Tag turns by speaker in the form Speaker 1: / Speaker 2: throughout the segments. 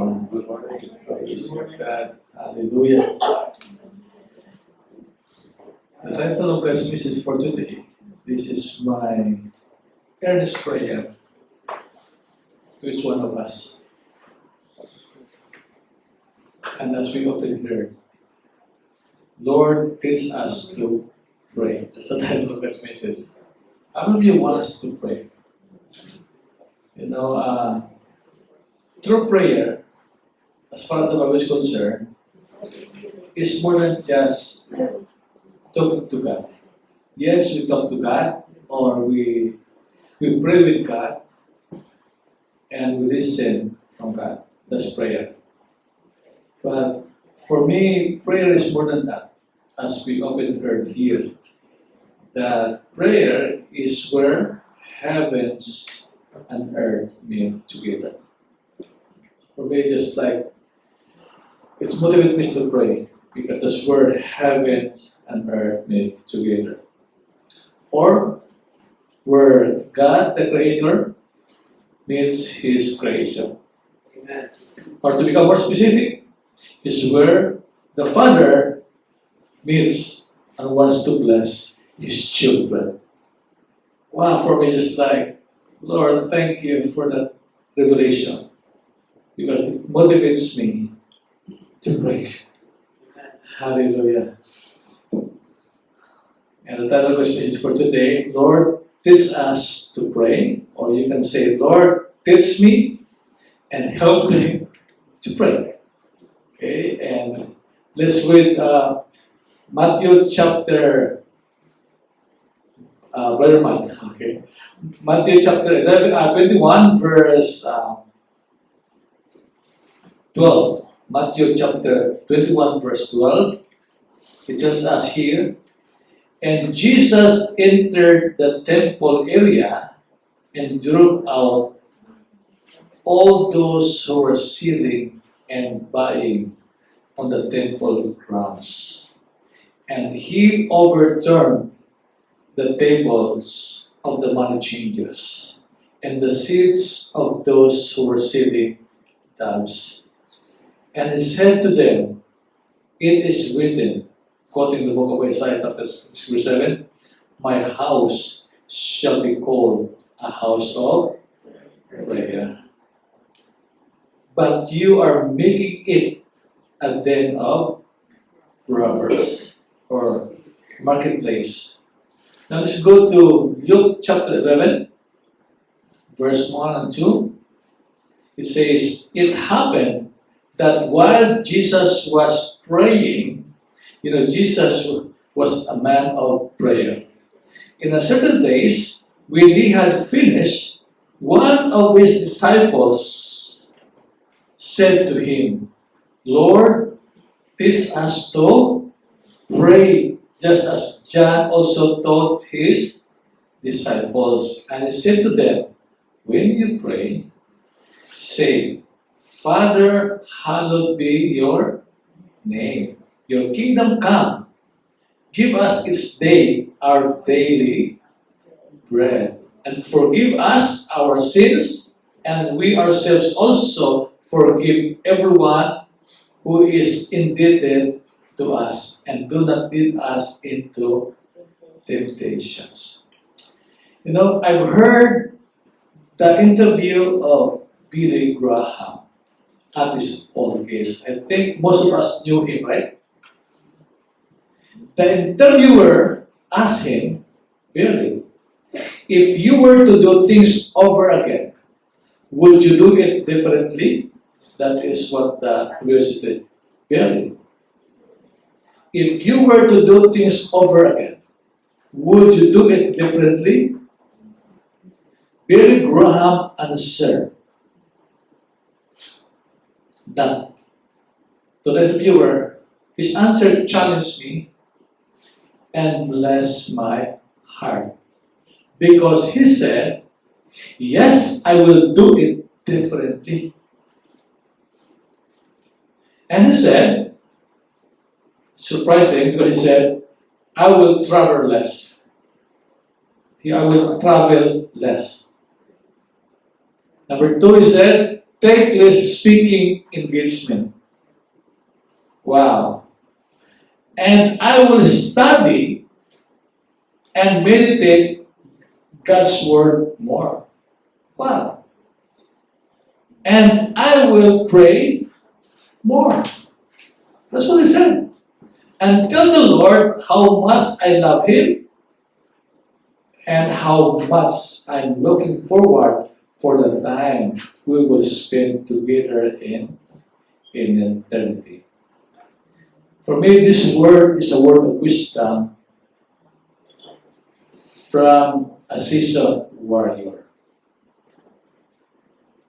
Speaker 1: morning. Good morning. Praise God. Hallelujah. The title of God's message for today, this is my earnest prayer to each one of us. And as we often heard, Lord teach us to pray. That's the title of God's message. How many of you want us to pray? Through prayer, as far as the Bible is concerned, is more than just talking to God. Yes, we talk to God, or we pray with God, and we listen from God. That's prayer. But for me, prayer is more than that, as we often heard here. That prayer is where heavens and earth meet together. For me, just like, it's motivates me to pray, because that's where heavens and earth meet together. Or where God, the Creator, meets His creation.
Speaker 2: Amen.
Speaker 1: Or to become more specific, is where the Father meets and wants to bless His children. Wow, for me, just like, Lord, thank you for that revelation, because it motivates me to pray. Hallelujah. And the title of this message for today, Lord, teach us to pray. Or you can say, Lord, teach me and help me to pray. Okay, and let's read Matthew chapter, Brother Matt, okay. Matthew chapter 21, verse 12. Matthew chapter 21, verse 12. It tells us here, and Jesus entered the temple area and drove out all those who were selling and buying on the temple grounds. And he overturned the tables of the money changers and the seats of those who were selling doves. And he said to them, it is written, quoting the book of Isaiah chapter 7, my house shall be called a house of prayer. But you are making it a den of robbers, or marketplace. Now let's go to Luke chapter 11, verse 1 and 2. It says, it happened that while Jesus was praying, Jesus was a man of prayer. In a certain days, when he had finished, one of his disciples said to him, Lord, teach us to pray, just as John also taught his disciples. And he said to them, when you pray, say, Father, hallowed be your name. Your kingdom come. Give us each day our daily bread. And forgive us our sins, and we ourselves also forgive everyone who is indebted to us. And do not lead us into temptations. I've heard the interview of Billy Graham at his old age. I think most of us knew him, right? The interviewer asked him, Billy, if you were to do things over again, would you do it differently? That is what the curiosity, Billy, if you were to do things over again, would you do it differently? Billy Graham answered that to the interviewer, his answer challenged me and blessed my heart. Because he said, yes, I will do it differently. And he said, surprising, because he said, I will travel less. I will travel less. Number two, he said, take less speaking engagement. Wow. And I will study and meditate God's word more. Wow. And I will pray more. That's what he said. And tell the Lord how much I love Him and how much I'm looking forward for the time we will spend together in eternity. For me, this word is a word of wisdom from a seasoned warrior.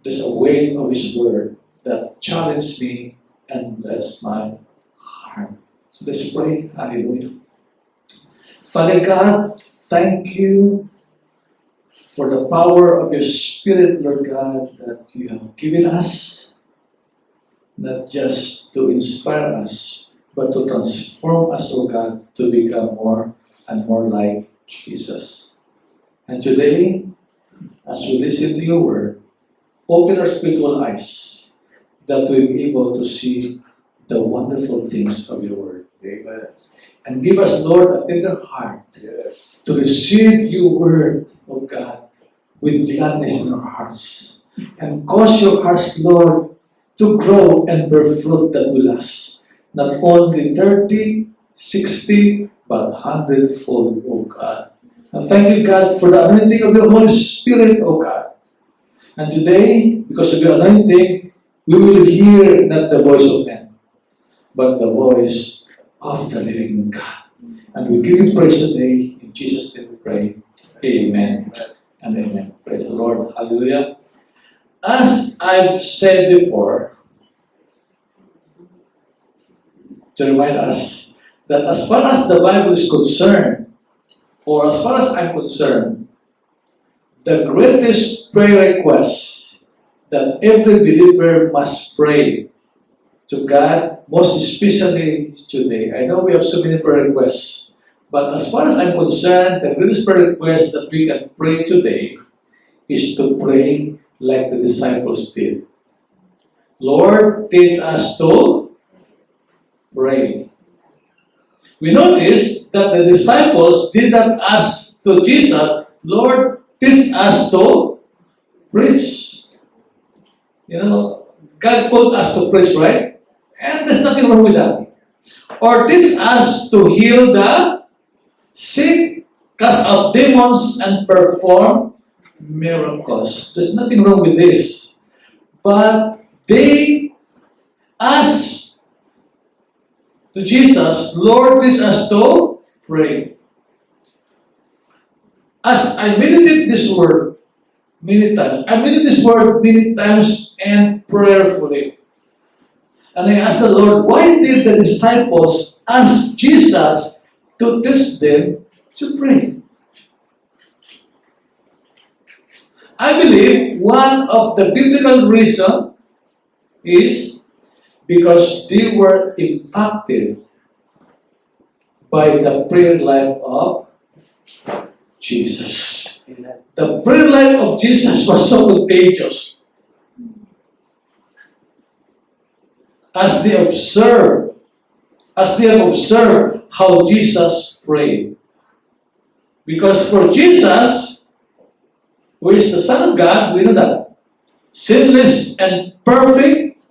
Speaker 1: There's a weight of His word that challenged me and blessed my heart. So let's pray. Hallelujah. Father God, thank you for the power of your Spirit, Lord God, that you have given us, not just to inspire us, but to transform us, oh God, to become more and more like Jesus. And today, as we listen to your word, open our spiritual eyes that we'll be able to see the wonderful things of your word.
Speaker 2: Amen.
Speaker 1: And give us, Lord, a tender heart to receive your word, oh God, with gladness in our hearts. And cause your hearts, Lord, to grow and bear fruit that will last. Not only 30, 60, but 100-fold, oh God. And thank you, God, for the anointing of your Holy Spirit, oh God. And today, because of your anointing, we will hear not the voice of men, but the voice of the living God. And we give you praise today. In Jesus' name we pray. Amen and amen. Praise the Lord. Hallelujah. As I've said before, to remind us that as far as the Bible is concerned, or as far as I'm concerned, the greatest prayer request that every believer must pray to God, most especially today. I know we have so many prayer requests, but as far as I'm concerned, the greatest prayer request that we can pray today is to pray like the disciples did. Lord, teach us to pray. We notice that the disciples did not ask to Jesus, Lord, teach us to preach. You know, God called us to preach, right? And there's nothing wrong with that. Or teach us to heal the sick, cast out demons, and perform miracles. There's nothing wrong with this. But they asked to Jesus, Lord, teach us to pray. As I meditate this word many times, I meditate this word many times and prayerfully. And I asked the Lord, why did the disciples ask Jesus to teach them to pray? I believe one of the biblical reasons is because they were impacted by the prayer life of Jesus. The prayer life of Jesus was so contagious. As they have observed how Jesus prayed. Because for Jesus, who is the Son of God, we know that sinless and perfect,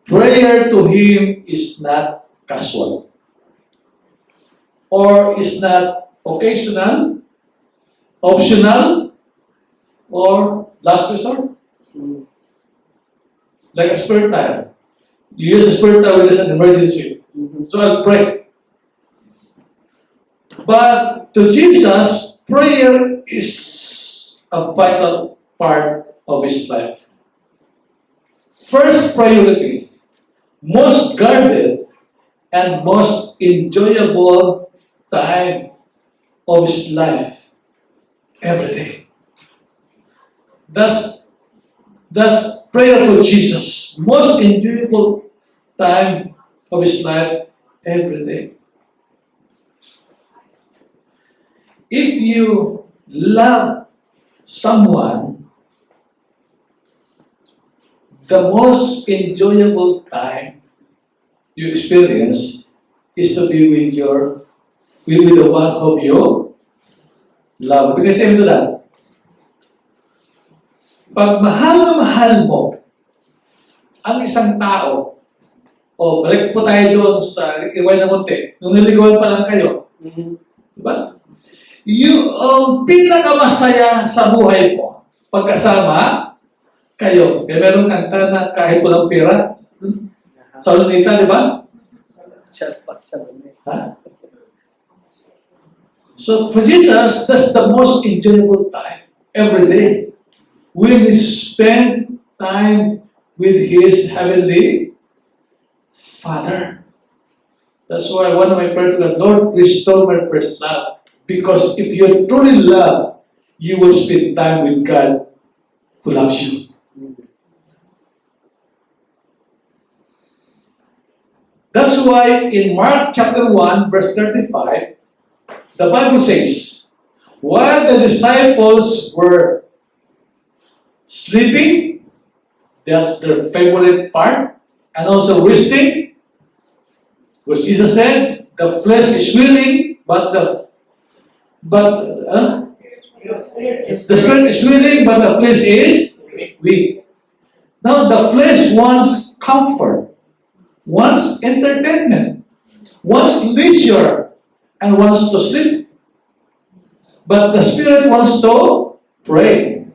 Speaker 1: prayer to Him is not casual. Or is not occasional, optional, or last resort. Like a spare tire. You use a spare tire when there's an emergency. So I'll pray. But to Jesus, prayer is a vital part of His life. First priority, most guarded and most enjoyable time of His life every day. That's prayer for Jesus. Most enjoyable time of His life every day. If you love someone, the most enjoyable time you experience is to be with the one whom you love. Because say to that, pag mahal na mahal mo ang isang tao, balik po tayo doon sa iwan na munti, nung niligawan pa lang kayo, diba? Yung pinakamasaya sa buhay mo, pagkasama kayo. Kaya meron kanta na kahit walang pera, sa Lunita, di ba? Ha? So for Jesus, that's the most enjoyable time every day. When he spend time with his heavenly Father. That's why one of my prayers to God, Lord, restore my first love. Because if you truly love, you will spend time with God who loves you. That's why in Mark chapter 1, verse 35, the Bible says, while the disciples were sleeping, that's their favorite part, and also resting, which Jesus said, the flesh is willing, but the spirit is willing, but the flesh is weak. Now the flesh wants comfort, wants entertainment, wants leisure, and wants to sleep. But the spirit wants to pray.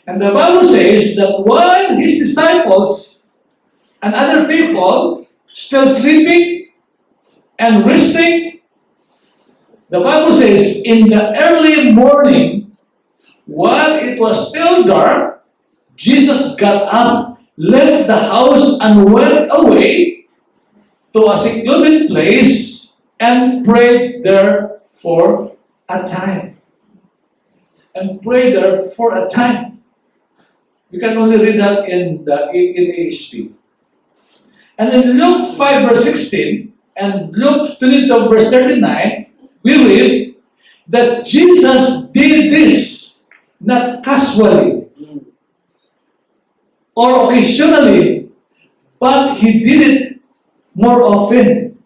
Speaker 1: And the Bible says that while his disciples and other people still sleeping and resting, the Bible says in the early morning, while it was still dark, Jesus got up, left the house, and went away to a secluded place and prayed there for a time. And prayed there for a time. You can only read that in ASP. And in Luke 5 verse 16 and Luke 22 verse 39, we read that Jesus did this not casually or occasionally, but he did it more often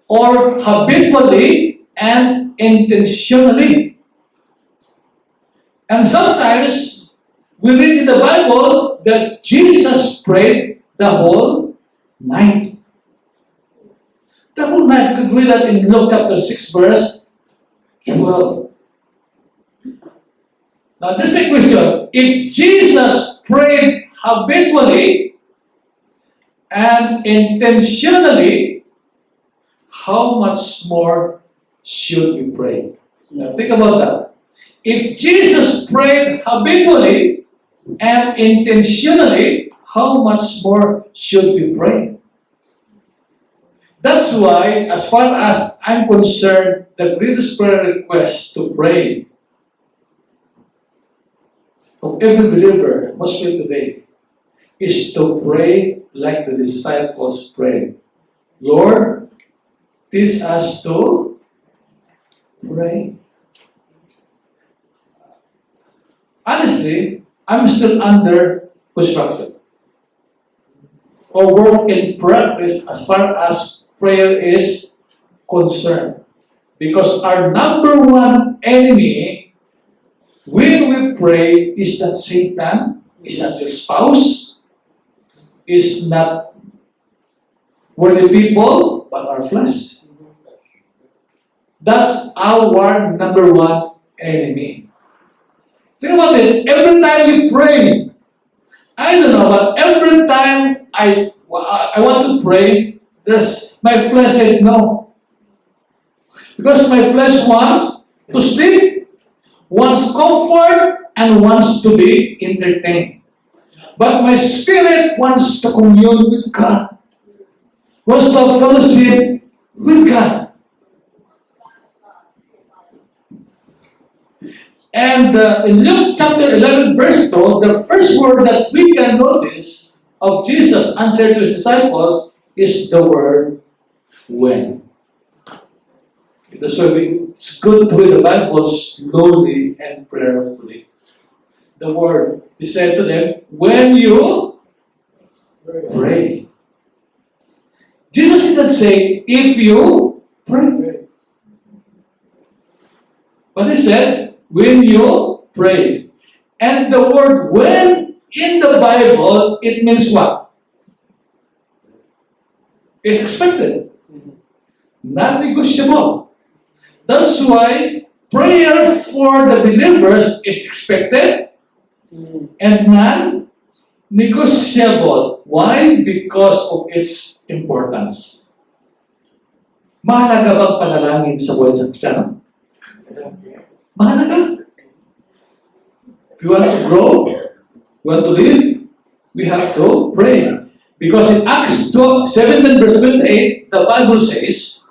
Speaker 1: or habitually and intentionally. And sometimes we read in the Bible that Jesus prayed the whole night. The whole night. You could read that in Luke chapter 6 verse 12. Now just a question. If Jesus prayed habitually and intentionally, how much more should we pray? Now think about that. If Jesus prayed habitually and intentionally, how much more should we pray? That's why, as far as I'm concerned, the greatest prayer request to pray of every believer must pray today is to pray like the disciples prayed. Lord, teach us to pray. Honestly, I'm still under construction or work in progress as far as prayer is concerned. Because our number one enemy when we pray is not Satan, is not your spouse, is not worldly people, but our flesh. That's our number one enemy. Think about it. Every time we pray, I don't know, but every time I want to pray, my flesh said no. Because my flesh wants to sleep, wants comfort, and wants to be entertained. But my spirit wants to commune with God, wants to have fellowship with God. And in Luke chapter 11, verse 2, the first word that we can notice of Jesus' answer to his disciples is the word when. That's why it's good to read the Bible slowly and prayerfully. the word. He said to them, when you pray. Jesus didn't say, if you pray. But he said, when you pray. And the word when in the Bible, it means what? It's expected. Non-negotiable. That's why prayer for the believers is expected and non-negotiable. Why? Because of its importance. Mahalaga bang panalangin sa buhay ng Kristiyano? Mahalaga. If you want to grow, you want to live, we have to pray. Because in Acts 17 verse 28, the Bible says,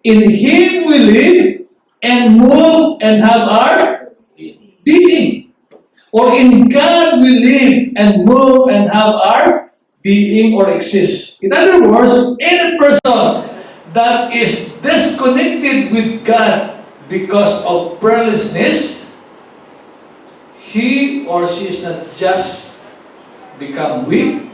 Speaker 1: in Him we live and move and have our being. Or in God we live and move and have our being or exist. In other words, any person that is disconnected with God because of prayerlessness, he or she is not just become weak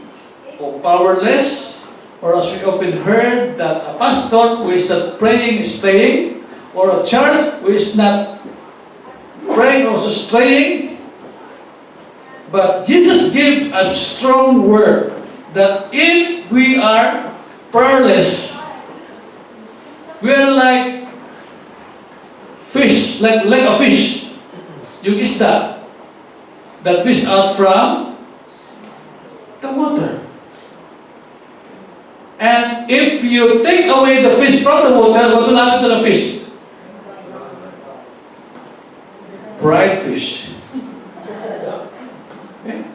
Speaker 1: or powerless, or as we often heard that a pastor who is not praying is praying, or a church who is not praying also is praying. But Jesus gave a strong word that if we are prayerless, we are like fish, like a fish. Yung isda that fish out from the water. And if you take away the fish from the water, what will happen to the fish? Bright fish. Okay?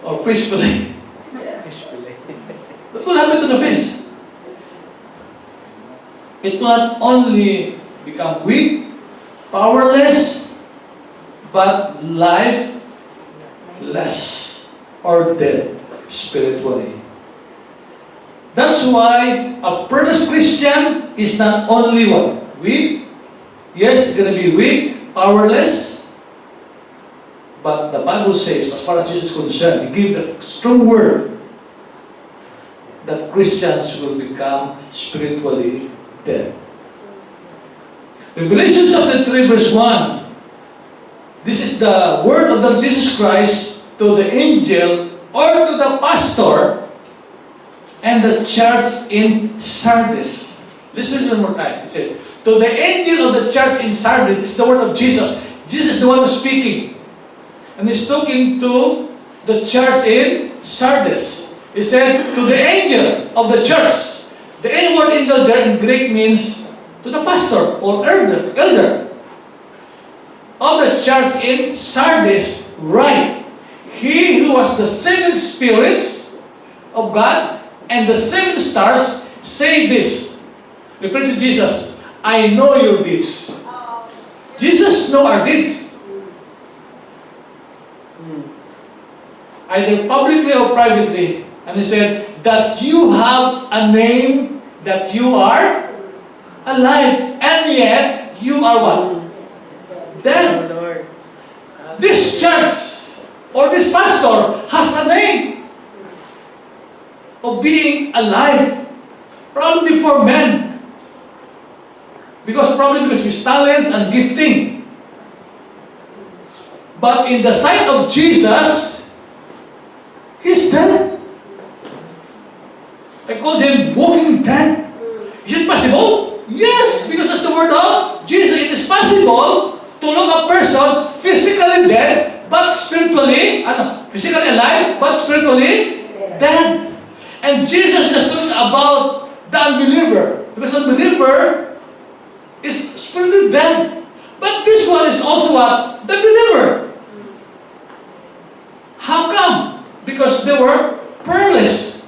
Speaker 1: Or fish fillet. What will happen to the fish? It will not only become weak, powerless, but lifeless or dead spiritually. That's why a prayerless Christian is not only what? Weak. Yes, it's going to be weak, powerless. But the Bible says, as far as Jesus is concerned, He gave the strong word that Christians will become spiritually dead. Revelation chapter 3 verse 1. This is the word of the Lord Jesus Christ to the angel or to the pastor and the church in Sardis. Listen one more time. It says, to the angel of the church in Sardis, this is the word of Jesus. Jesus is the one who's speaking. And He's talking to the church in Sardis. He said, to the angel of the church. The word angel there in Greek means to the pastor or elder of the church in Sardis. Right. He who has the 7 spirits of God and the 7 stars say this, referring to Jesus, I know your deeds. Jesus knows our deeds. Either publicly or privately. And He said, that you have a name, that you are alive, and yet you are what? Dead. This church or this pastor has a name of being alive, probably before men. Probably because of his talents and gifting. But in the sight of Jesus, he's dead. I called him walking dead. Is it possible? Yes, because that's the word of Jesus. It is possible to look a person physically dead, but spiritually, physically alive, but spiritually dead. And Jesus is talking about the unbeliever. Because unbeliever is spiritually dead. But this one is also what? The believer. How come? Because they were prayerless.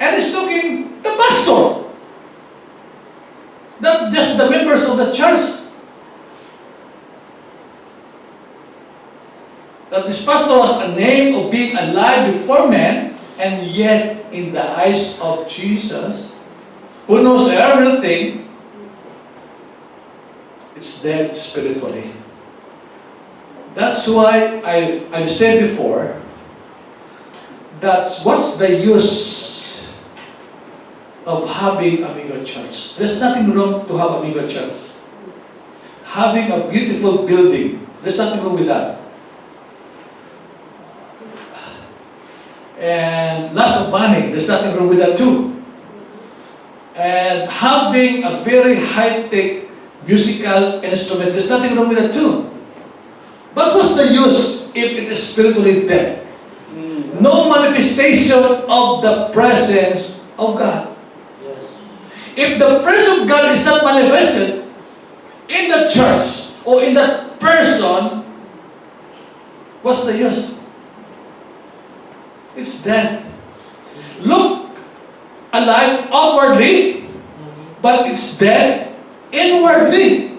Speaker 1: And He's talking the pastor. Not just the members of the church. That this pastor has a name of being alive before men, and yet in the eyes of Jesus, who knows everything, it's dead spiritually. That's why I've said before, that's what's the use of having a mega church. There's nothing wrong to have a mega church. Having a beautiful building, there's nothing wrong with that. And lots of money, there's nothing wrong with that too. And having a very high-tech musical instrument, there's nothing wrong with that too. But what's the use if it is spiritually dead? No manifestation of the presence of God. If the presence of God is not manifested in the church or in that person, what's the use? It's dead. Look alive outwardly, but it's dead inwardly.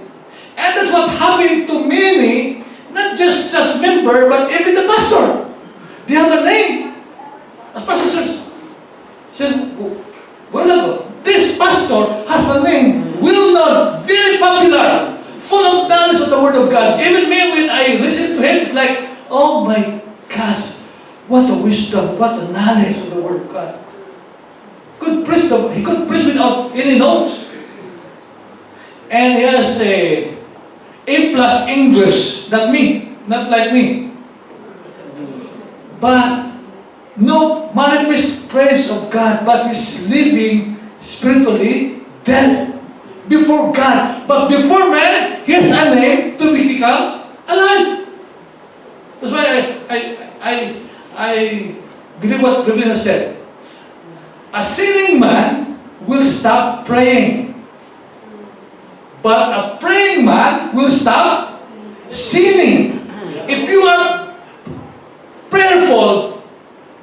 Speaker 1: And that's what happened to many, not just as member, but even the pastor. They have a name as pastor church. Said, well, this pastor has a name, well known, very popular, full of knowledge of the Word of God. Even me, when I listen to him, it's like, oh my gosh, what a wisdom, what a knowledge of the Word of God. He could preach without any notes. And he has a A+ English, not me, not like me. But no manifest praise of God, but he's living spiritually dead before God. But before man, he has a name to become alive. That's why I believe what Ravina said. A sinning man will stop praying. But a praying man will stop sinning. If you are prayerful,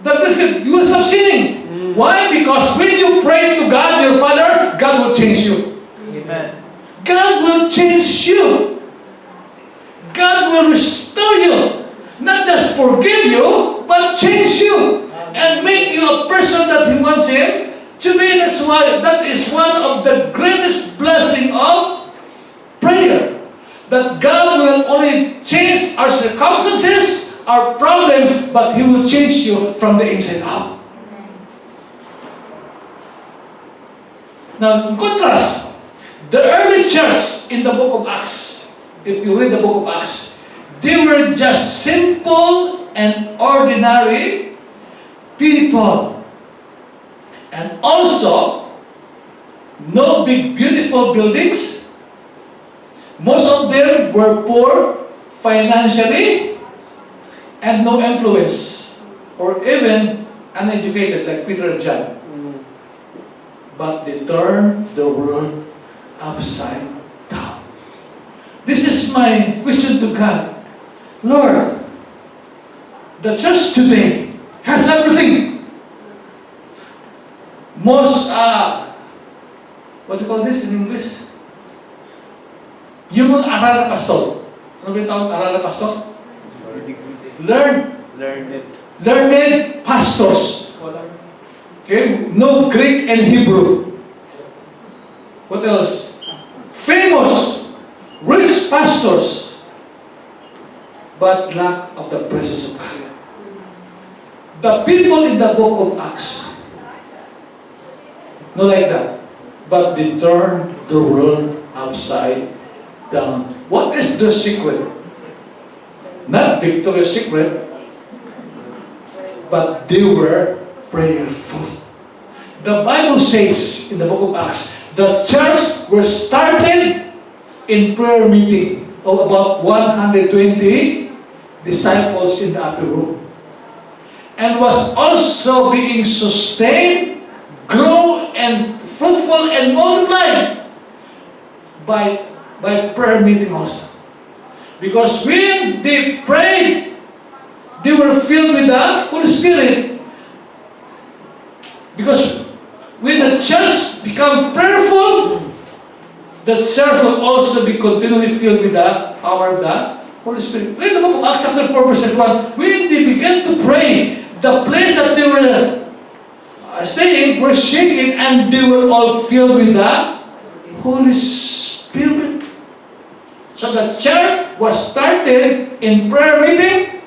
Speaker 1: you will stop sinning. Why? Because when you pray to God, your Father, God will change you.
Speaker 2: Amen.
Speaker 1: God will change you. God will restore you. Not just forgive you, but change you. And make you a person that He wants Him to be. That's why that is one of the greatest blessing of prayer. That God will only change our circumstances, our problems, but He will change you from the inside out. Now, in contrast, the early church in the book of Acts, if you read the book of Acts, they were just simple and ordinary people. And also, no big beautiful buildings. Most of them were poor financially and no influence, or even uneducated like Peter and John. But they turned the world upside down. This is my question to God. Lord, the church today has everything. Most, what do you call this in English? Yung mga aral na pastor. Ano ba yung tawag aral na pastor? Learned pastors. Okay? No Greek and Hebrew. What else? Famous, rich pastors, but lack of the presence of God. The people in the book of Acts, not like that, but they turned the world upside down. What is the secret? Not Victoria's Secret, but they were prayerful. The Bible says in the book of Acts, the church was started in prayer meeting of about 120 disciples in the upper room, and was also being sustained, grow, and fruitful and multiplied by prayer meeting also. Because when they prayed, they were filled with the Holy Spirit. Because when the church become prayerful, the church will also be continually filled with the power of the Holy Spirit. Read the book of Acts chapter 4 verse 1. When they began to pray, the place that they were staying were shaking, and they were all filled with the Holy Spirit. So the church was started in prayer meeting,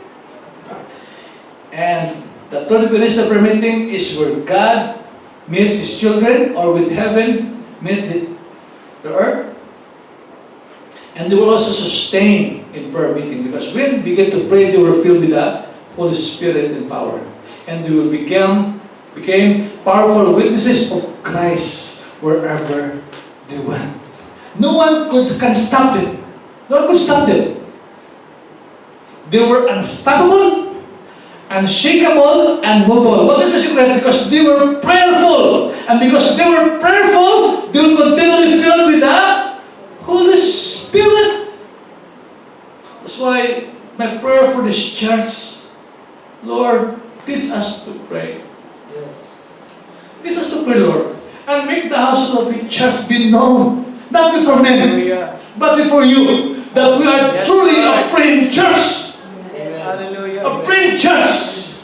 Speaker 1: and the third definition of prayer meeting is where God meets His children, or with heaven meet the earth. And they were also sustained in prayer meeting, because when they began to pray, they were filled with the Holy Spirit and power. And they will became powerful witnesses of Christ wherever they went. No one can stop them. No one could stop them. They were unstoppable, unshakable, and movable. What is the secret? Because they were prayerful. And because they were prayerful, they were continually filled with the Holy Spirit. That's why my prayer for this church, Lord, teach us to pray.
Speaker 2: Yes.
Speaker 1: Teach us to pray, Lord. And make the house of the church be known. Not before men,
Speaker 2: Hallelujah.
Speaker 1: but before you. That we are
Speaker 2: Yes,
Speaker 1: truly
Speaker 2: Lord.
Speaker 1: a praying church.
Speaker 2: Amen. Hallelujah.
Speaker 1: A praying church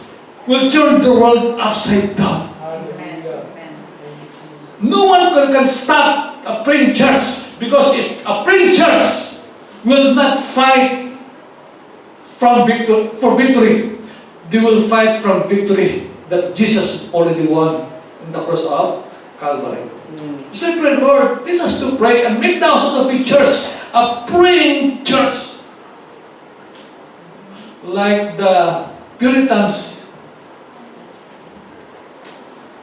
Speaker 1: will turn the world upside down.
Speaker 2: Hallelujah.
Speaker 1: No one can stop a praying church, because if a praying church will not fight for victory, they will fight from victory that Jesus already won in the cross of Calvary. So I pray, Lord, teach us to pray and make the house of the church a praying church. Like the Puritans,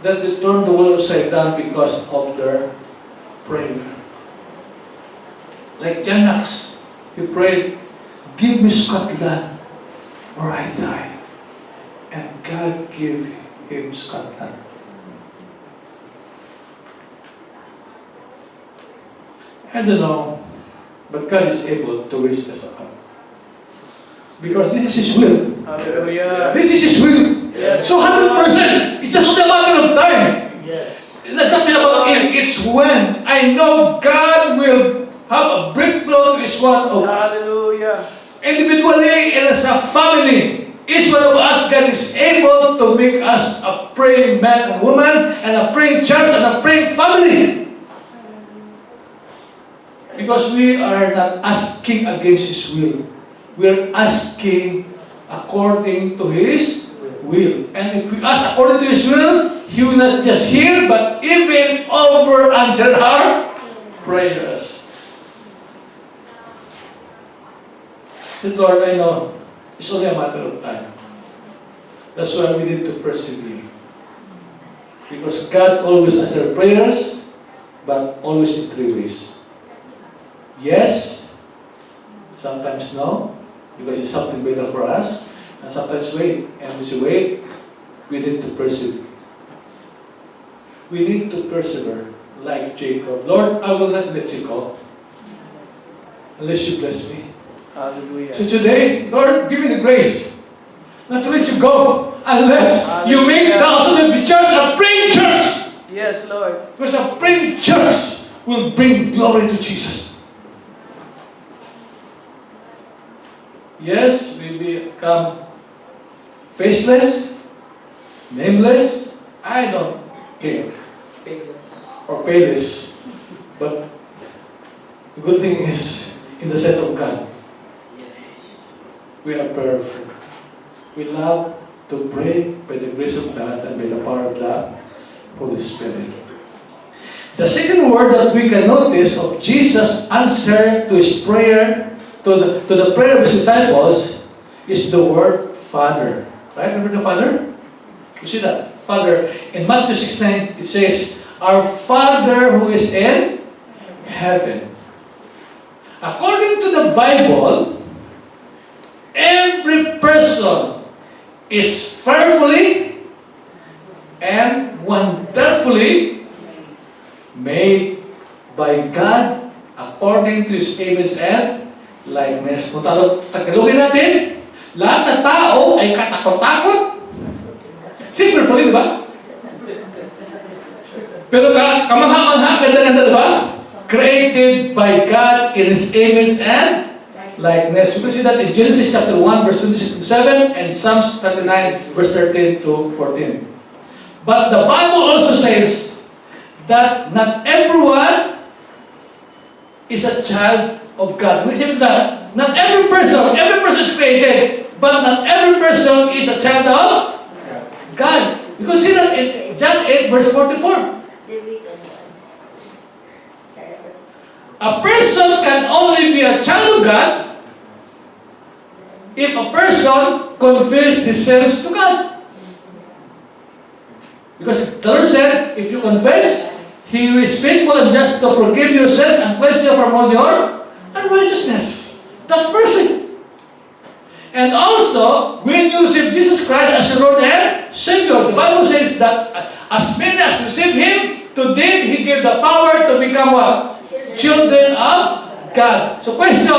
Speaker 1: that they turned the world upside down because of their prayer. Like John Knox, he prayed, "Give me Scotland or I die." And God gave him Scotland. I don't know, but God is able to raise us up. Because this is His will.
Speaker 2: Hallelujah.
Speaker 1: This is His will.
Speaker 2: Yes.
Speaker 1: So 100%, it's just not a matter of time.
Speaker 2: Yes.
Speaker 1: It's not about if, it's when. I know God will have a breakthrough to each one of us.
Speaker 2: Hallelujah.
Speaker 1: Individually and as a family, each one of us, God is able to make us a praying man and woman, and a praying church, and a praying family. Because we are not asking against His will. We are asking according to His will. And if we ask according to His will, He will not just hear, but even over answer our prayers. Said, Lord, I know it's only a matter of time. That's why we need to persevere. Because God always answers prayers, but always in three ways. Yes, sometimes no, because it's something better for us, and sometimes wait. And we say, wait, we need to persevere. We need to persevere like Jacob. Lord, I will not let you go unless you bless me.
Speaker 2: Hallelujah.
Speaker 1: So today, Lord, give me the grace not to let you go unless you make the house of the church a praying church.
Speaker 2: Yes, Lord.
Speaker 1: Because a praying church will bring glory to Jesus. Yes, we become faceless, nameless, I don't care, or payless. But the good thing is, in the sight of God, we are prayerful. We love to pray by the grace of God and by the power of the Holy Spirit. The second word that we can notice of Jesus' answer to His prayer, to the prayer of His disciples, is the word Father. Right? Remember the Father? You see that? Father. In Matthew 6:9, it says, "Our Father who is in heaven." According to the Bible, every person is fearfully and wonderfully made by God according to His image and likeness. Kung tagalogin natin, lahat ng tao ay katakot-takot. Fearfully, di ba? Pero kamangha-mangha, ganda-ganda, di ba? Created by God in His image and likeness. You can see that in Genesis chapter 1, verse 26 to 7, and Psalms 39, verse 13 to 14. But the Bible also says that not everyone is a child of God. Which means that not every person is created, but not every person is a child of God. You can see that in John 8 verse 44. A person can only be a child of God if a person confesses his sins to God. Because the Lord said, if you confess, He is faithful and just to forgive your sin and cleanse you from all your unrighteousness. That's mercy. And also, when you receive Jesus Christ as your Lord and Savior, the Bible says that as many as receive Him, to them He gave the power to become what? Children of God. So question,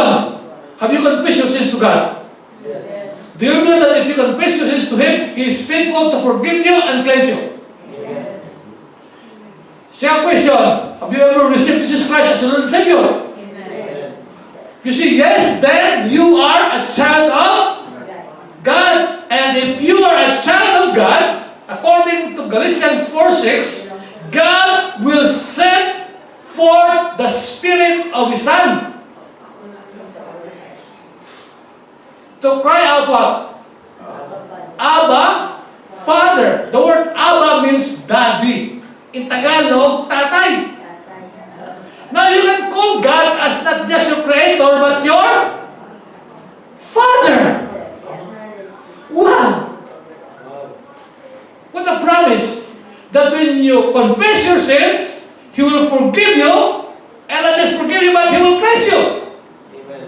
Speaker 1: have you confessed your sins to God?
Speaker 2: Yes.
Speaker 1: Do you know that if you confess your sins to Him, He is faithful to forgive you and cleanse you?
Speaker 2: Yes.
Speaker 1: Second question, have you ever received Jesus Christ as your Lord and Savior?
Speaker 2: Yes.
Speaker 1: You see, yes, then you are a child of God. And if you are a child of God, according to Galatians 4:6, God will send forth the Spirit of His Son to cry out what? Abba, Father. The word Abba means daddy. In Tagalog, tatay. Now you can call God as not just your creator, but your Father. Wow! What a promise that when you confess your sins, He will forgive you, and not just forgive you, but He will cleanse you.
Speaker 2: Amen.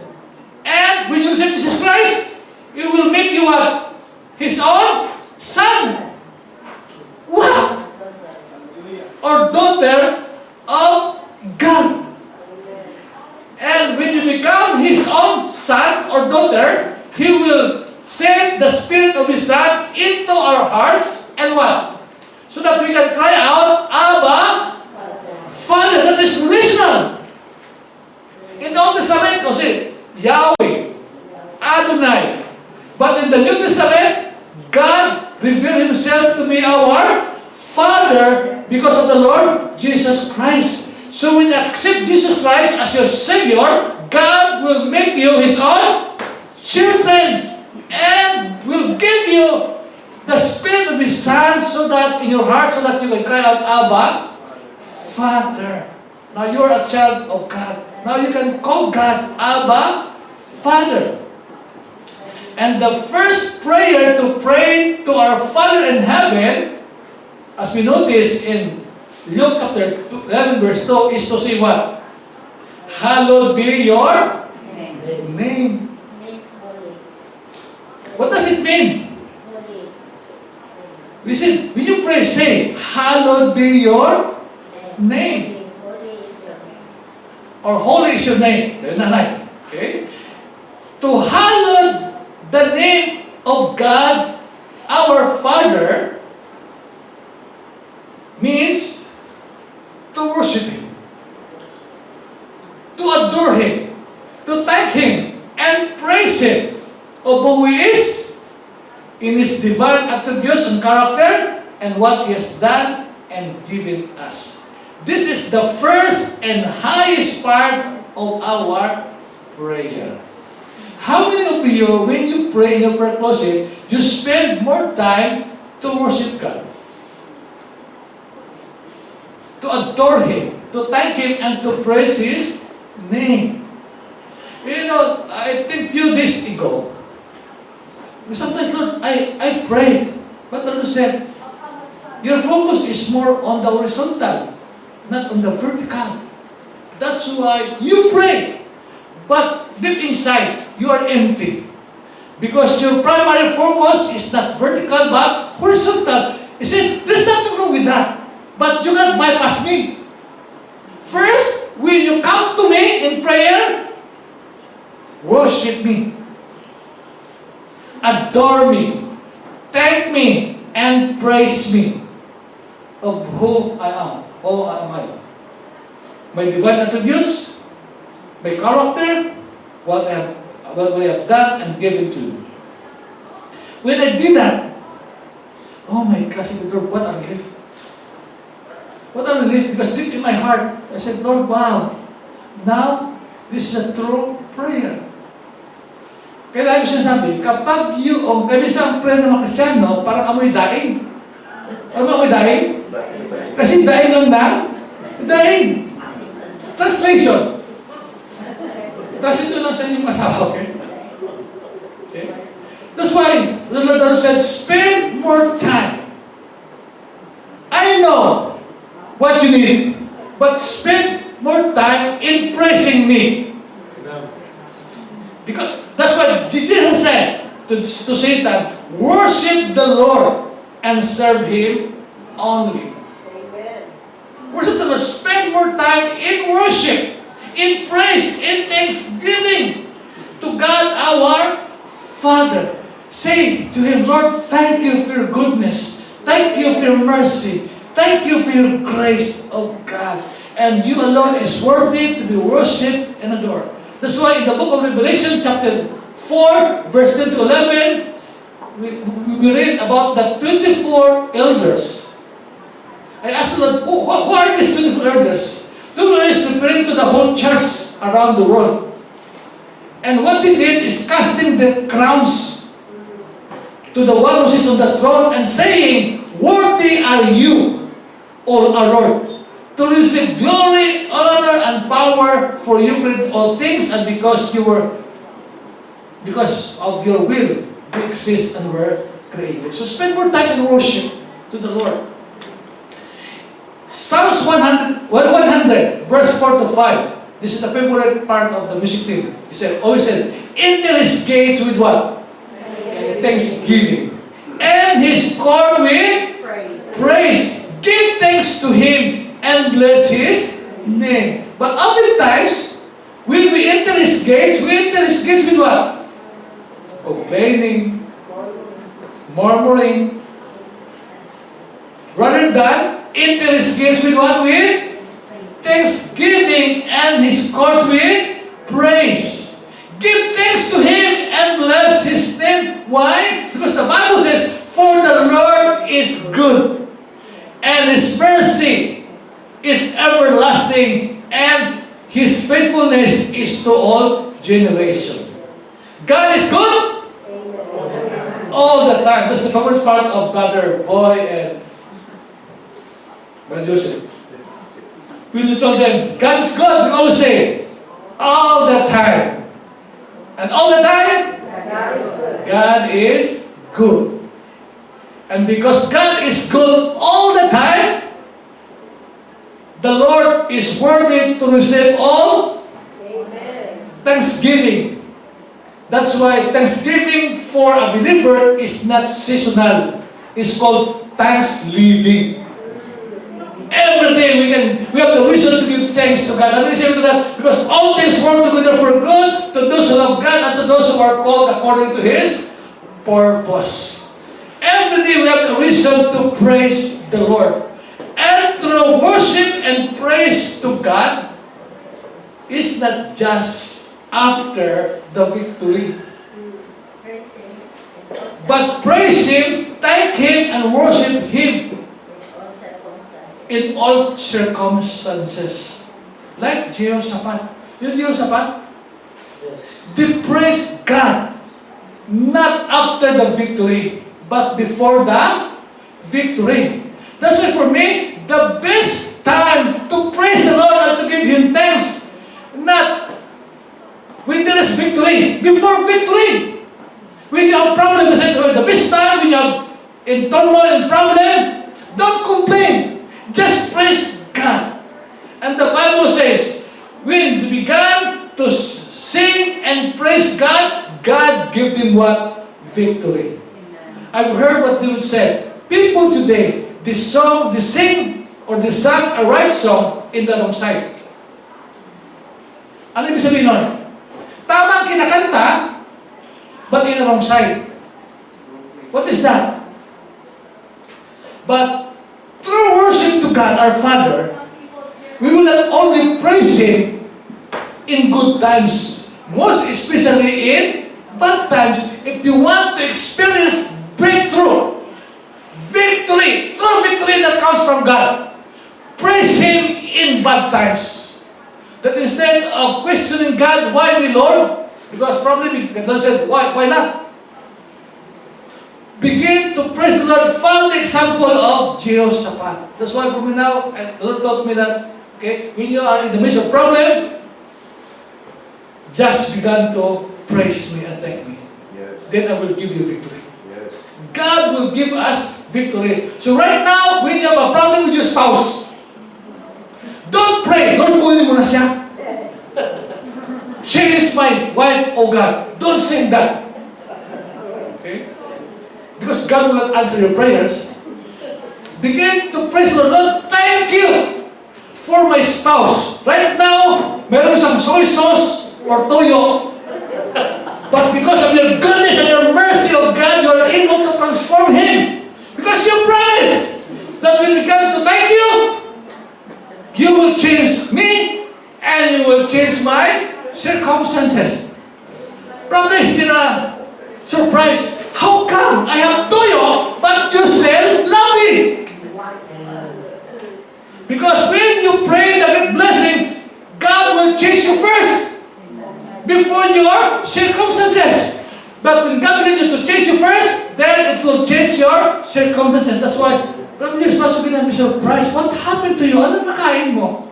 Speaker 1: And when you receive Jesus Christ, He will make you what? His own son. Wow! Or daughter of God. And when you become His own son or daughter, He will send the Spirit of His Son into our hearts, and what? So that we can cry out, Abba, Father. That is relational. In the Old Testament, kasi Yahweh, Adonai. But in the New Testament, God revealed Himself to be our Father because of the Lord Jesus Christ. So when you accept Jesus Christ as your Savior, God will make you His own children and will give you the Spirit of His Son so that in your heart, so that you can cry out, Abba, Father. Now you are a child of God. Now you can call God Abba, Father. And the first prayer to pray to our Father in heaven, as we notice in Luke chapter 11 verse 2, is to say what? Hallowed be your name. What does it mean? Listen, when you pray, say, Hallowed be your name. Or holy is your name. Okay? To hallow the name of God, our Father, means to worship Him, to adore Him, to thank Him, and praise Him of who He is in His divine attributes and character and what He has done and given us. This is the first and highest part of our prayer. How many of you, when you pray in your prayer closet, you spend more time to worship God, to adore Him, to thank Him, and to praise His name? You know, I think few days ago, sometimes, Lord, I prayed, but the Lord said, your focus is more on the horizontal, not on the vertical. That's why you pray, but deep inside, you are empty. Because your primary focus is not vertical, but horizontal. You see, there's nothing wrong with that. But you can't bypass me. First, when you come to me in prayer, worship me, adore me, thank me, and praise me of who I am. Who am I? My divine attributes, my character, what I have done and given to you. When I did that, oh my gosh, Lord, what a relief. What a relief, because deep in my heart, I said, Lord, wow, now
Speaker 3: This is a true prayer. Kaya lagi ko sinasabi, kapag yung kami sa prayer ng mga Kristyano, parang amoy daing. Ano ba amoy daing? Kasi daing lang na, daing. Translation. Translation lang sa inyong asawa, okay? Okay? That's why the Lord said, spend more time. I know what you need, but spend more time in praising me. Because that's why Jesus said to Satan, worship the Lord and serve Him only. Worship the Lord. Spend more time in worship, in praise, in thanksgiving to God our Father. Say to Him, Lord, thank you for your goodness. Thank you for your mercy. Thank you for your grace, oh God. And you alone is worthy to be worshipped and adored. That's why in the book of Revelation, chapter 4, verse 10 to 11, we read about the 24 elders. I asked the Lord, who are these 24 elders? 24 is referring to the whole church around the world. And what they did is casting their crowns to the one who sits on the throne and saying, worthy are you, O our Lord, to receive glory, honor, and power, for you created all things, and because of your will, we exist and were created. So spend more time in worship to the Lord. Psalms 100, verse 4 to 5. This is the favorite part of the music team. He said, always said, enter His gates with what? Thanksgiving. And His court with praise. Give thanks to Him and bless His name. But oftentimes, when we enter His gates, we enter His gates with what? Complaining, murmuring. Rather than enter His gates with what? With thanksgiving and His courts with praise. Give thanks to Him and bless His name. Why? Because the Bible says, for the Lord is good, and His mercy is everlasting, and His faithfulness is to all generations. God is good all the time. That's the favorite part of Brother Boy and Brother Joseph. When you told them, God is good, they always say, all the time. And all the time, God is good. And because God is good all the time, the Lord is worthy to receive all thanksgiving. That's why thanksgiving for a believer is not seasonal. It's called thanksgiving. Every day we have the reason to give thanks to God. I'm going to say to that because all things work together for good to those who love God and to those who are called according to His purpose. Every day we have the reason to praise the Lord. And through worship and praise to God, it's not just after the victory. But praise Him, thank Him, and worship Him in all circumstances. Like Jehoshaphat. You Jehoshaphat?
Speaker 2: Yes.
Speaker 3: They praise God not after the victory, but before the victory. That's why for me, the best time to praise the Lord and to give Him thanks, not when there is victory, before victory. When you have problems, the best time when you have in turmoil and problem, don't complain. Just praise God. And the Bible says, when they began to sing and praise God, God gave them what? Victory. I've heard what they would say. People today, they sang a right song in the wrong side. Ano ibig sabihin nun? Tama ang kinakanta, but in the wrong side. What is that? But through worship to God, our Father, we will not only praise Him in good times, most especially in bad times. If you want to experience breakthrough, victory, true victory that comes from God, praise Him in bad times. That instead of questioning God, why me, Lord? Because probably the Lord said, why not? Begin to praise the Lord. Follow the example of Jehoshaphat. That's why for me now, the Lord taught me that, okay, when you are in the midst of problem, just begin to praise me and thank me.
Speaker 4: Yes.
Speaker 3: Then I will give you victory.
Speaker 4: Yes.
Speaker 3: God will give us victory. So right now, when you have a problem with your spouse, don't pray, Lord, kunin mo na siya. She is my wife, oh God. Don't say that. Okay? Because God will not answer your prayers. Begin to praise the Lord. Thank you for my spouse. Right now, meron isang soy sauce or toyo. But because of your goodness and your mercy of God, you are able to transform him. Because you promised that when we come to thank you, you will change me and you will change my circumstances. Probably hindi na surprised. How come I have toyo but you still love me? Because when you pray the blessing, God will change you first before your circumstances. But when God needs you to change you first, then it will change your circumstances. That's why probably you're supposed to be surprised. What happened to you? Ano nakain mo?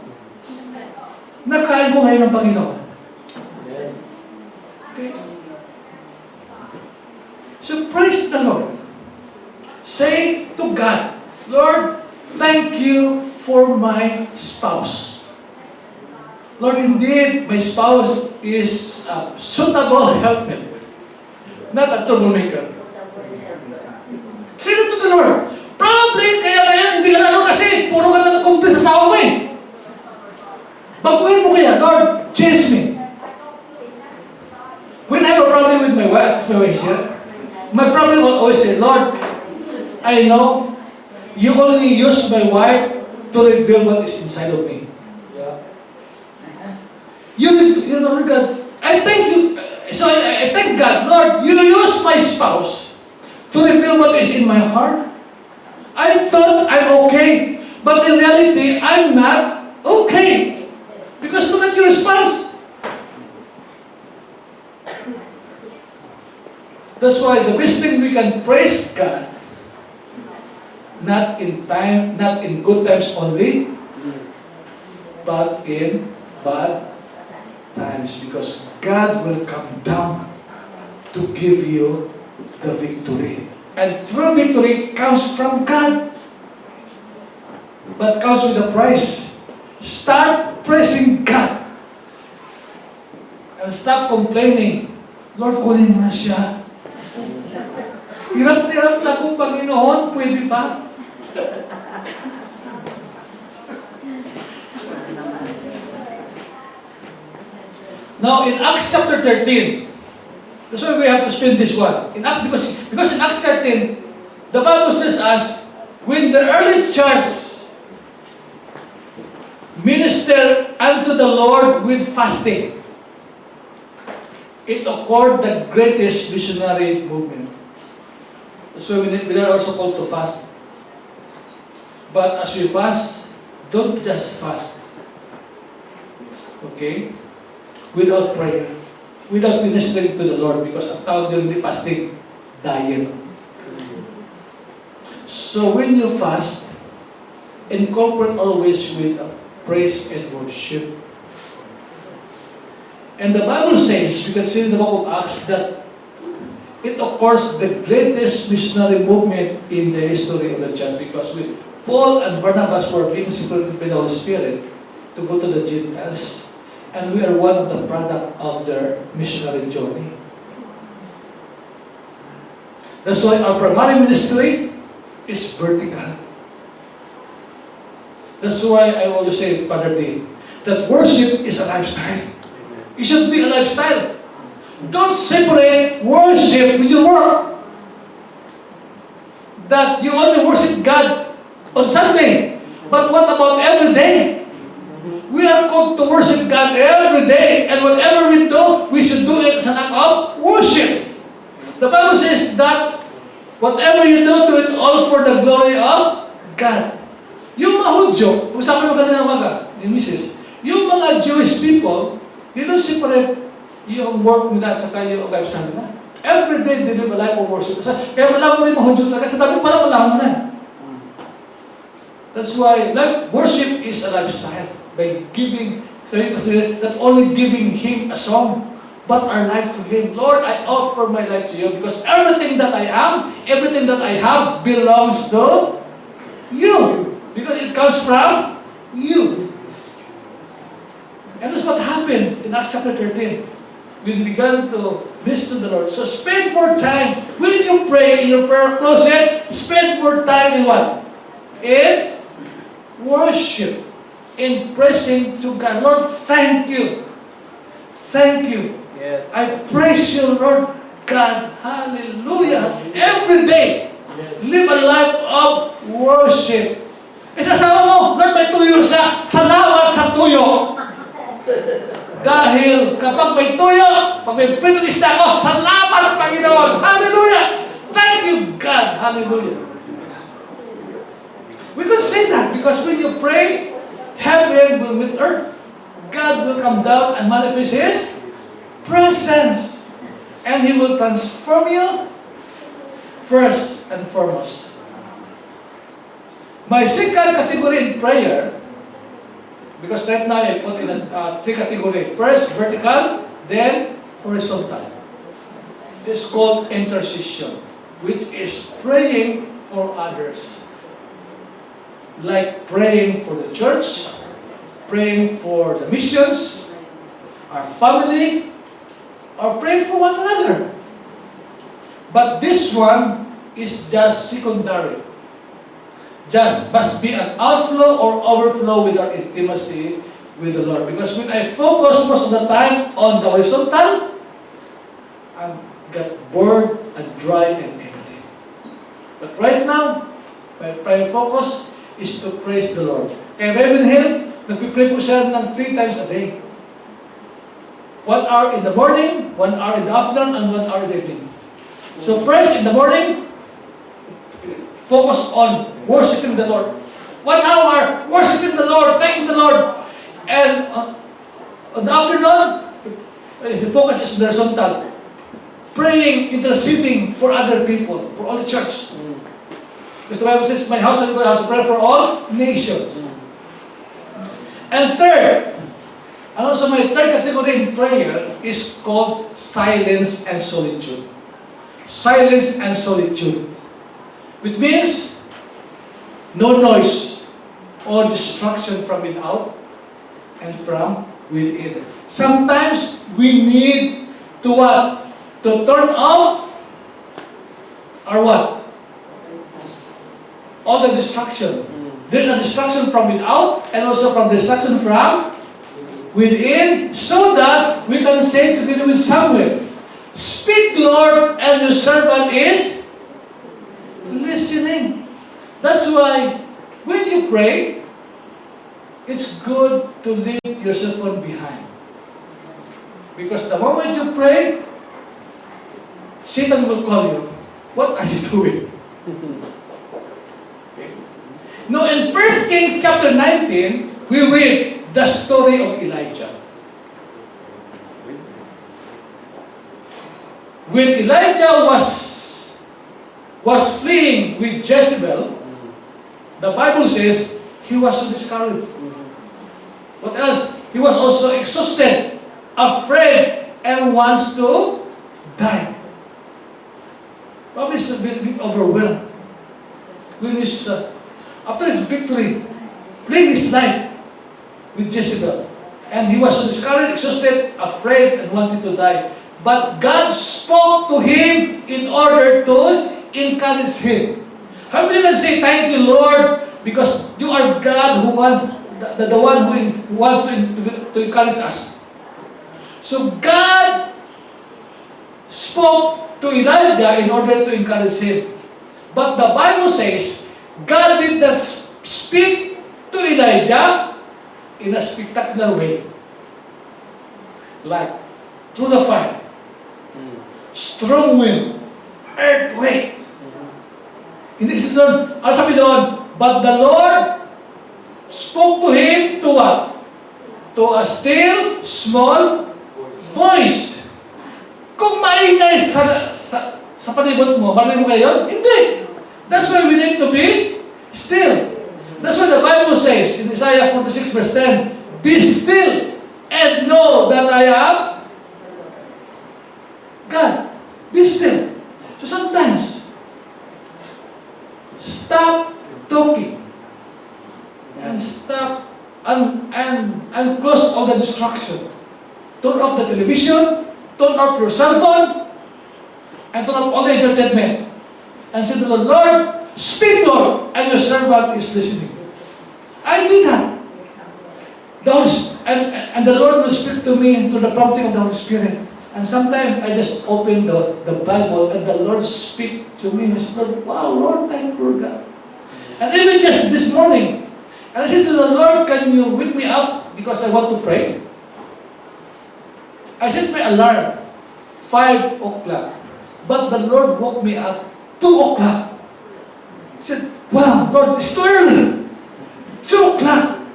Speaker 3: Nakain ko ngayon ng Panginoon. Okay? So praise the Lord. Say to God, Lord, thank you for my spouse. Lord, indeed, my spouse is a suitable helpmate, not a troublemaker. Say that to the Lord. Probably, kaya ngayon, hindi ka na kasi puro ka na complete sa asawa mo eh. Baguhin mo kaya, Lord, change me. When I have a problem with my wife here, my problem will always say, Lord, I know you only use my wife to reveal what is inside of me.
Speaker 2: Yeah.
Speaker 3: You know, God, I thank you. So I thank God, Lord, you use my spouse to reveal what is in my heart. I thought I'm okay, but in reality, I'm not okay. Because look at your response. That's why the best thing we can praise God, not in good times only, but in bad times, because God will come down to give you the victory. And true victory comes from God, but comes with a price. Start praising God. And stop complaining. Lord, kunin mo na siya. Hirap na kung Panginoon, pwede ba? Now, in Acts chapter 13, that's why we have to spend this one. Because in Acts 13, the Bible tells us, when the early church ministered unto the Lord with fasting, it occurred the greatest missionary movement. That's why we are also called to fast. But as we fast, don't just fast. Okay? Without prayer. Without ministering to the Lord, because ang tawag during the fasting, diet. So when you fast, incorporate always with praise and worship. And the Bible says, we can see in the book of Acts, that it occurs the greatest missionary movement in the history of the church, because Paul and Barnabas were being separated by the Holy Spirit to go to the Gentiles. And we are one of the product of their missionary journey. That's why our primary ministry is vertical. That's why I always say, Father D, that worship is a lifestyle. It should be a lifestyle. Don't separate worship with your work. That you only worship God on Sunday. But what about every day? We are called to worship God every day, and whatever we do, we should do it as an act of worship. The Bible says that whatever you do it all for the glory of God. Yung mga Hudyo, usapan mo kanina umaga, ni Mrs., Yung mga Jewish people, they don't separate yung work nila at saka yung lifestyle nila. Every day they live a life of worship. Kaya malaman mo yung mga Hudyo talaga, sa dami pala malaman mo na. That's why worship is a lifestyle. By giving, not only giving Him a song, but our life to Him. Lord, I offer my life to You because everything that I am, everything that I have belongs to You. Because it comes from You. And that's what happened in Acts chapter 13. We began to listen to the Lord. So spend more time. When you pray in your prayer closet, spend more time in what? In worship. In praising to God. Lord, thank You. Thank You.
Speaker 2: Yes.
Speaker 3: I praise You, Lord God. Hallelujah. Every day, live a life of worship. Isasawa mo, Lord, may tuyo siya. Salamat sa tuyo. Dahil kapag may tuyo, pag may pinulista ako, salamat Panginoon. Hallelujah. Thank You, God. Hallelujah. We could say that because when you pray, heaven will meet earth. God will come down and manifest His presence. And He will transform you first and foremost. My second category in prayer, because right now I put in three categories. First, vertical, then horizontal. It's called intercession, which is praying for others. Like praying for the church, praying for the missions, our family, or praying for one another. But this one is just secondary. Just must be an outflow or overflow with our intimacy with the Lord. Because when I focus most of the time on the horizontal, I get bored and dry and empty. But right now, my primary focus is to praise the Lord. Kay Reverend Hill, nagpipray po siya ng 3 times a day. 1 hour in the morning, 1 hour in the afternoon, and 1 hour in the evening. So first, in the morning, focus on worshiping the Lord. 1 hour, worshiping the Lord, thanking the Lord. And on the afternoon, the focus is horizontal. Praying, interceding for other people, for all the church. Because the Bible says, my house will be a house of prayer for all nations. And third, and also my third category in prayer is called silence and solitude. Silence and solitude. Which means no noise or distraction from without and from within. Sometimes we need to what? To turn off our what? All the distraction. There's a distraction from without and also from distraction from within, so that we can say together with Samuel, speak, Lord, and your servant is listening. That's why when you pray, it's good to leave your cell phone behind. Because the moment you pray, Satan will call you. What are you doing? Okay. Now in 1 Kings chapter 19, we read the story of Elijah. When Elijah was fleeing with Jezebel, the Bible says he was so discouraged. What else? He was also exhausted, afraid, and wants to die. Probably he's a bit overwhelmed. When after his victory, fleeing his life with Jezebel. And he was so discouraged, exhausted, afraid, and wanted to die. But God spoke to him in order to encourage him. How many can say, thank you, Lord, because you are God who wants, the one who wants to encourage us. So God spoke to Elijah in order to encourage him. But the Bible says, God did not speak to Elijah in a spectacular way. Like, through the fire, strong wind, earthquake. Hindi doon, sabi doon, but the Lord spoke to him to what? To to a still, small voice. Kung maingay sa palibot mo, marinig mo kayo? Hindi. That's why we need to be still. That's what the Bible says in Isaiah 46 verse 10. Be still and know that I am God. Be still. So sometimes, stop talking and stop and close all the distraction. Turn off the television, turn off your cell phone, and turn off all the entertainment. And say to the Lord, speak, Lord, and your servant is listening. I did that. And the Lord will speak to me through the prompting of the Holy Spirit. And sometimes I just open the Bible and the Lord speak to me. I said, wow, Lord, thank you, God. And even just this morning, and I said to the Lord, can you wake me up because I want to pray? I set my alarm 5 o'clock, but the Lord woke me up 2 o'clock. I said, wow, Lord, it's too early. 2 o'clock.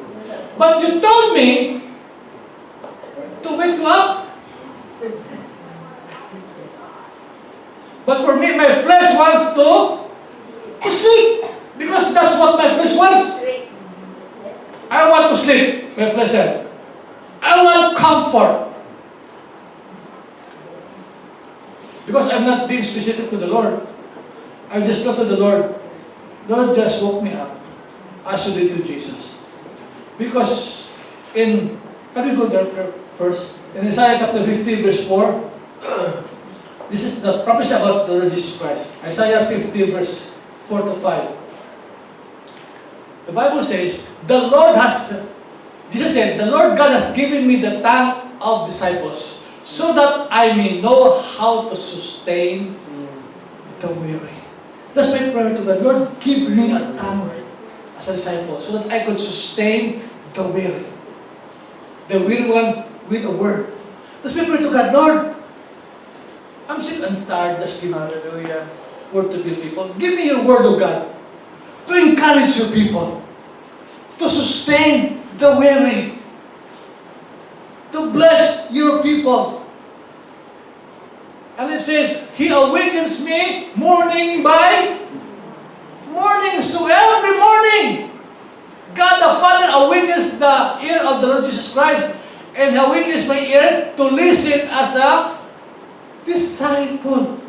Speaker 3: But you told me to wake you up. But for me, my flesh wants to sleep. Because that's what my flesh wants. I want to sleep, my flesh said. I want comfort. Because I'm not being specific to the Lord. I just go to the Lord. Lord, just woke me up. As you did to Jesus. Because can we go there first? In Isaiah chapter 50 verse 4, this is the prophecy about the Lord Jesus Christ. Isaiah 50 verse 4 to 5. The Bible says, Jesus said, the Lord God has given me the tongue of disciples, so that I may know how to sustain the weary. That's my prayer to God. Lord, give me a tongue as a disciple, so that I could sustain the weary. The weary one with a word. That's my prayer to God. Lord, I'm sick and tired just giving hallelujah word to your people. Give me your word, O God, to encourage your people, to sustain the weary, to bless your people. And it says, He awakens me morning by morning. So every morning, God the Father awakens the ear of the Lord Jesus Christ and awakens my ear to listen as a disciple.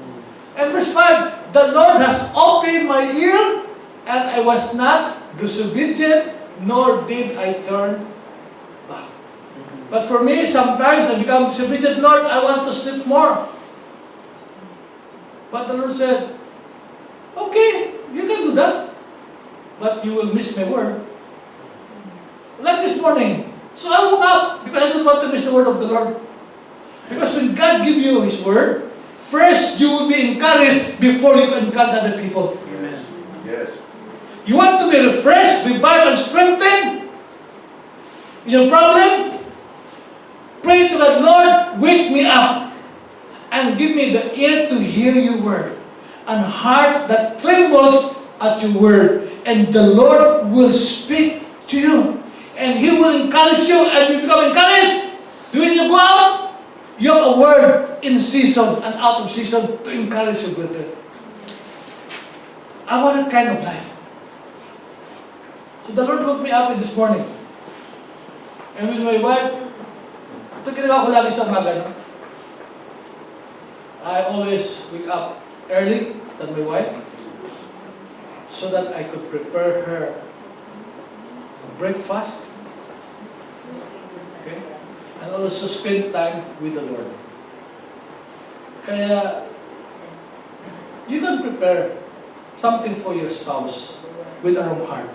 Speaker 3: And verse 5, the Lord has opened my ear and I was not disobedient, nor did I turn back. But for me, sometimes I become disobedient. Lord, I want to sleep more. But the Lord said, okay, you can do that, but you will miss my word. Like this morning. So I woke up because I don't want to miss the word of the Lord. Because when God gives you His word, first you will be encouraged before you can encourage other people.
Speaker 2: Amen.
Speaker 4: Yes.
Speaker 3: You want to be refreshed, revived, and strengthened? Your problem? Pray to God, Lord, wake me up and give me the ear to hear your word and heart that trembles at your word. And the Lord will speak to you. And He will encourage you and you become encouraged. When you go out, you have a word in season and out of season to encourage your brother. I want that kind of life. So the Lord woke me up this morning. And with my wife, ito ginagawa ko lagi sa umaga, no? I always wake up early than my wife so that I could prepare her breakfast. Okay? And also spend time with the Lord. Kaya, you can prepare something for your spouse with a wrong heart.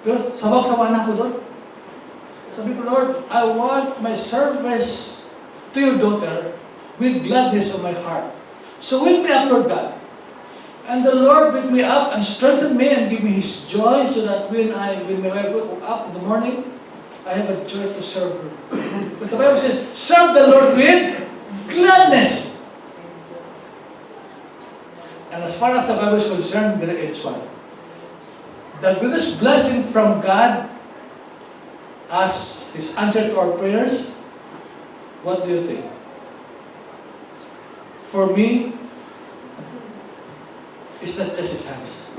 Speaker 3: Pero sabaw-sawa na ako doon. Sabi ko, Lord, I want my service to your daughter with gladness of my heart. So wake me up, Lord God. And the Lord wake me up and strengthen me and give me His joy so that when my wife woke up in the morning, I have a joy to serve her. Because the Bible says, serve the Lord with gladness. And as far as the Bible is concerned, it's one. The greatest blessing from God as His answer to our prayers? What do you think? For me, it's not just His hands.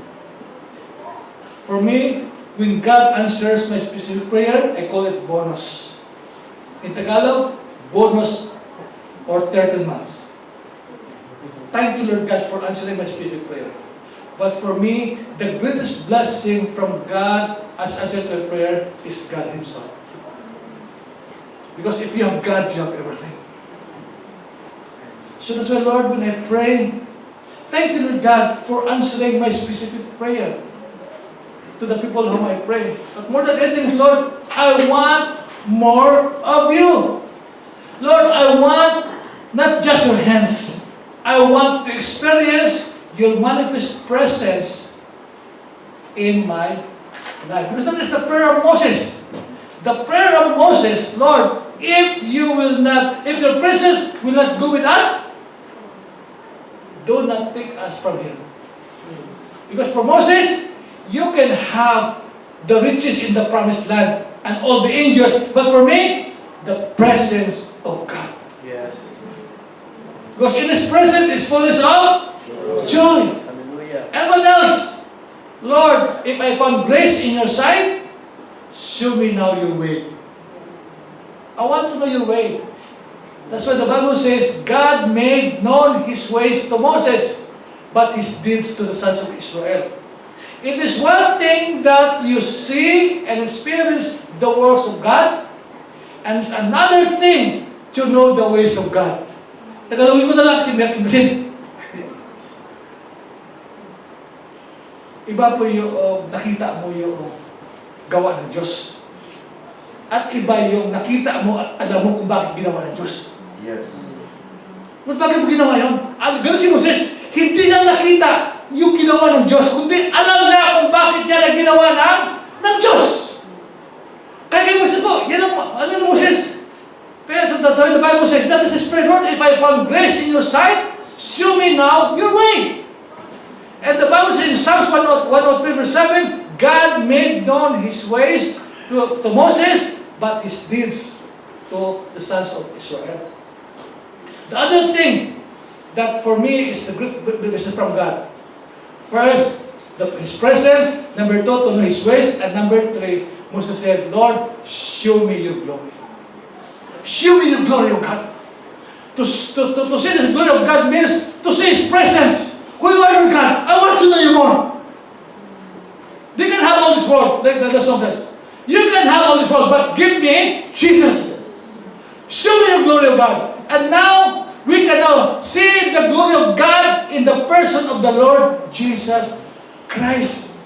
Speaker 3: For me, when God answers my specific prayer, I call it bonus. In Tagalog, bonus or 13 months. Thank you, Lord God, for answering my specific prayer. But for me, the greatest blessing from God as answer to my prayer is God Himself. Because if you have God, you have everything. So that's why, Lord, when I pray, thank you, Lord God, for answering my specific prayer to the people whom I pray. But more than anything, Lord, I want more of you. Lord, I want not just your hands. I want to experience your manifest presence in my life. Because that is the prayer of Moses. The prayer of Moses, Lord, if your presence will not go with us, do not take us from here. Because for Moses, you can have the riches in the promised land and all the angels, but for me, the presence of God.
Speaker 2: Yes.
Speaker 3: Because in His presence is fullness of joy.
Speaker 2: Hallelujah.
Speaker 3: And what else? Lord, if I found grace in your sight, show me now your way. I want to know your way. That's why the Bible says, God made known His ways to Moses, but His deeds to the sons of Israel. It is one thing that you see and experience the works of God, and it's another thing to know the ways of God. Tagalogin ko na lang kasi iba po yung nakita mo yung gawa ng Diyos. At iba yung nakita mo at alam mo kung bakit ginawa ng Diyos.
Speaker 2: Yes.
Speaker 3: At bakit mo ginawa yun? Ganun si Moses, hindi niya nakita yung ginawa ng Diyos, kundi alam niya kung bakit niya na ginawa ng Diyos. Kaya kay Moses po, yan ang ano ng Moses. Kaya sa the Bible says, that is His prayer, Lord, if I found grace in your sight, show me now your way. And the Bible says in Psalms 103 verse 7, God made known His ways to Moses, but His deeds to the sons of Israel. The other thing that for me is the great blessing from God. First, His presence. Number 2, to know His ways. And number 3, Moses said, Lord, show me your glory. Show me your glory, O God. To see the glory of God means to see His presence. Who you are, God? I want to know you more. They can have all this world, like the song says. You can have all this world, but give me Jesus. Show me your glory of God. And now, we can now see the glory of God in the person of the Lord Jesus Christ.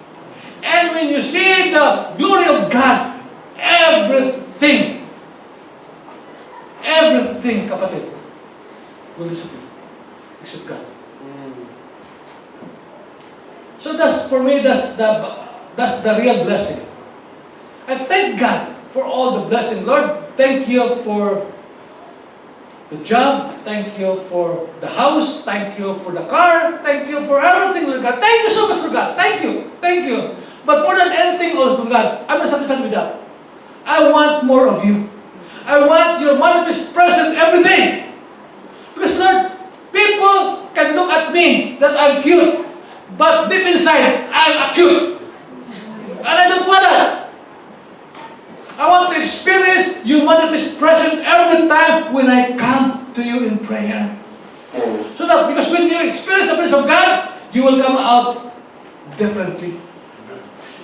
Speaker 3: And when you see the glory of God, everything, kapatid, will disappear, except God. So for me, that's the real blessing. I thank God for all the blessing. Lord, thank you for the job. Thank you for the house. Thank you for the car. Thank you for everything, Lord God. Thank you so much, Lord God. Thank you. Thank you. But more than anything else, Lord God, I'm not satisfied with that. I want more of you. I want your manifest presence every day. Because, Lord, people can look at me that I'm cute, but deep inside, I'm acute. And I don't want that. I want to experience your manifest presence every time when I come to you in prayer. So that, because when you experience the presence of God, you will come out differently.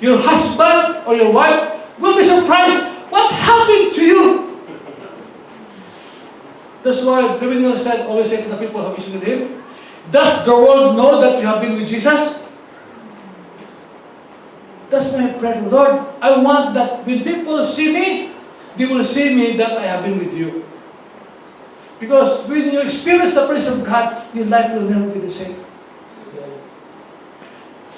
Speaker 3: Your husband or your wife will be surprised. What happened to you? That's why David always said to the people who visited him, does the world know that you have been with Jesus? That's my prayer, Lord. I want that when people see me, they will see me that I have been with you. Because when you experience the presence of God, your life will never be the same.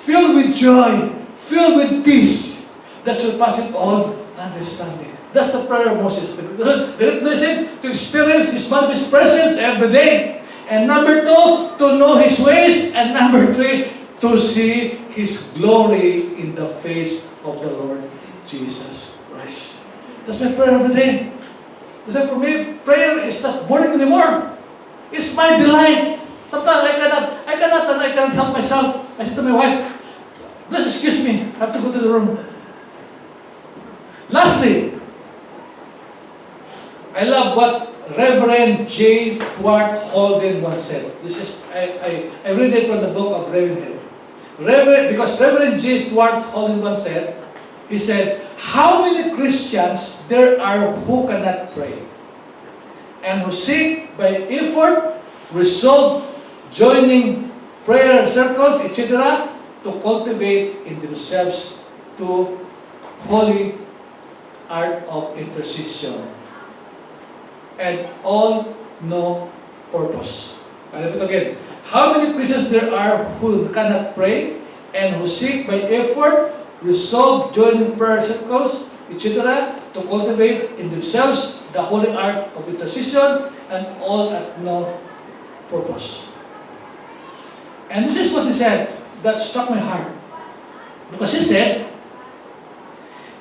Speaker 3: Filled with joy, filled with peace, that surpasses all understanding. That's the prayer of Moses. The blessing to experience His manifest presence every day. And number 2, to know His ways. And number 3, to see His glory in the face of the Lord Jesus Christ. That's my prayer every day. Because for me, prayer is not boring anymore. It's my delight. Sometimes I cannot help myself. I say to my wife, please excuse me, I have to go to the room. Lastly, I love what Reverend J. Dwight Holden once said. This is I read it from the book of Reverend Hill. Because Reverend J. Dwight Holden once said, he said, how many Christians there are who cannot pray, and who seek by effort, resolve, joining prayer circles, etc., to cultivate in themselves to holy art of intercession, and all no purpose. I repeat again. How many Christians there are who cannot pray and who seek by effort, resolve, joining prayer circles, etc., to cultivate in themselves the holy art of intercession, and all at no purpose. And this is what he said that struck my heart. Because he said,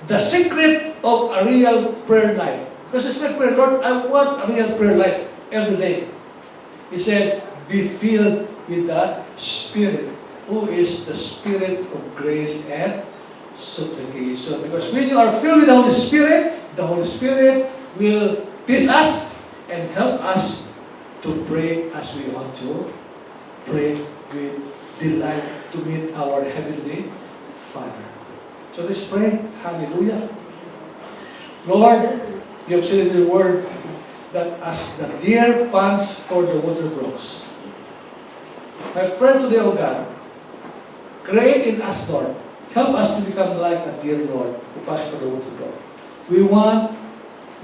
Speaker 3: the secret of a real prayer life. Because he said, Lord, I want a real prayer life every day. He said, be filled with the Spirit, who is the Spirit of grace and supplication. Because when you are filled with the Holy Spirit will teach us and help us to pray as we ought to pray with delight to meet our Heavenly Father. So let's pray. Hallelujah. Lord, you have said in your word that as the deer pants for the water brooks. I pray today, O God, create in us, Lord. Help us to become like a deer, Lord, who pants for the water brook. We want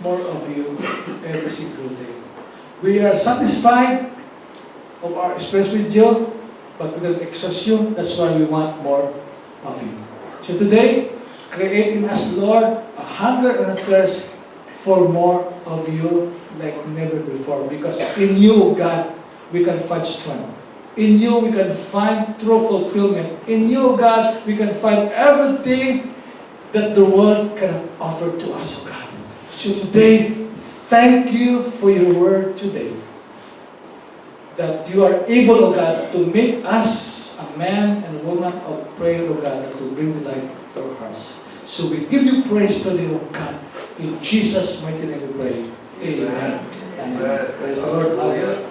Speaker 3: more of you every single day. We are satisfied of our experience with you, but we don't exhaust you. That's why we want more of you. So today, create in us, Lord, a hunger and a thirst for more of you like never before. Because in you, God, we can find strength. In you, we can find true fulfillment. In you, God, we can find everything that the world can offer to us, oh God. So today, thank you for your word today. That you are able, oh God, to make us a man and woman of prayer, oh God, to bring the light to our hearts. So we give you praise today, oh God. In Jesus' mighty name we pray. Amen. Amen. Praise the Lord. Hallelujah.